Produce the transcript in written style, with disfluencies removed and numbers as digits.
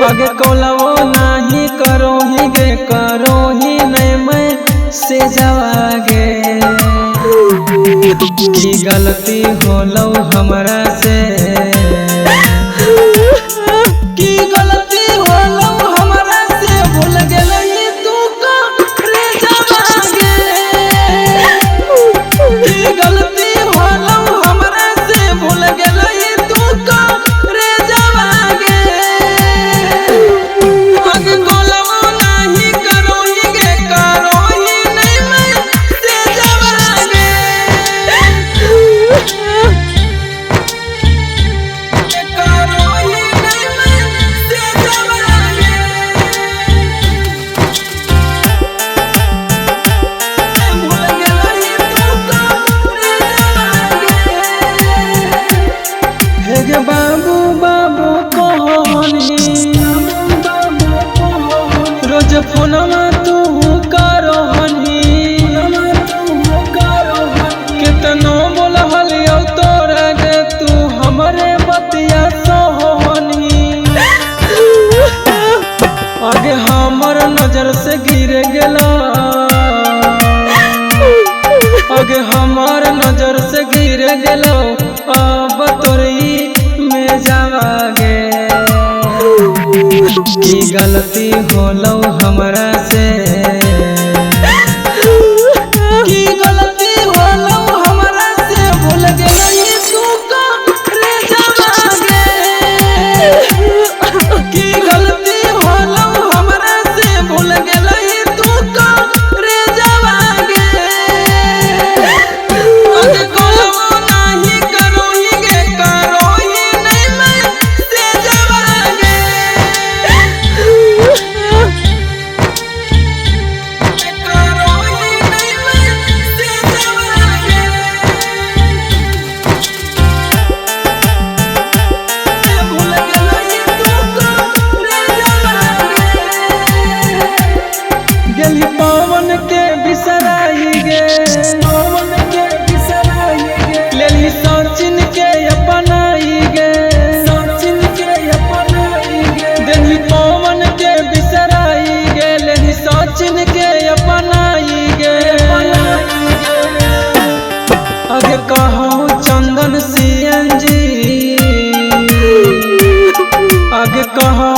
आगे कोलवो नहीं करो ही गे करो ही नहीं मैं से जावागे की गलती होलो हमरा से की गलती होलो हमरा से भूल गेलही तू का रे जावागे की गलती होलो हमरा से भूल गेलही तू का रे जावागे आगे कोलवो नहीं करो ही गे करो ही नहीं मैं से जावागे करो ही नहीं मैं से जावागे भूल गेलही तू का रे जावागे हे गे बाबू बाबू कहनी रोज फोनमा तू करहनी कितनो बोलहलियो तोरा गे तू हमरे बतिया सोहनी आगे हमर नजर से गिर गेला आगे हमार नजर से गिर गेलो अब तोरी में जावागे की गलती होलो हमरा से की गलती होलो हमरा से भूल गेलही तू का रे जावागे की गलती होलो हमरा से भूल गेलही तू का रे जावागे आगे कोलवो नहीं करो ही गे करो ही नहीं मैं से जावागे करो ही नहीं मैं से जावागे भूल गेलही तू का रे जावागे गेली पवन के बिसराई गे पवन के बिसराई गे लेली सचिन के अपनाई गे सचिन के अपनाई गे देली पवन के बिसराई गे लेली सचिन के अपनाई गे आगे कहो चंदन CNG आगे कहो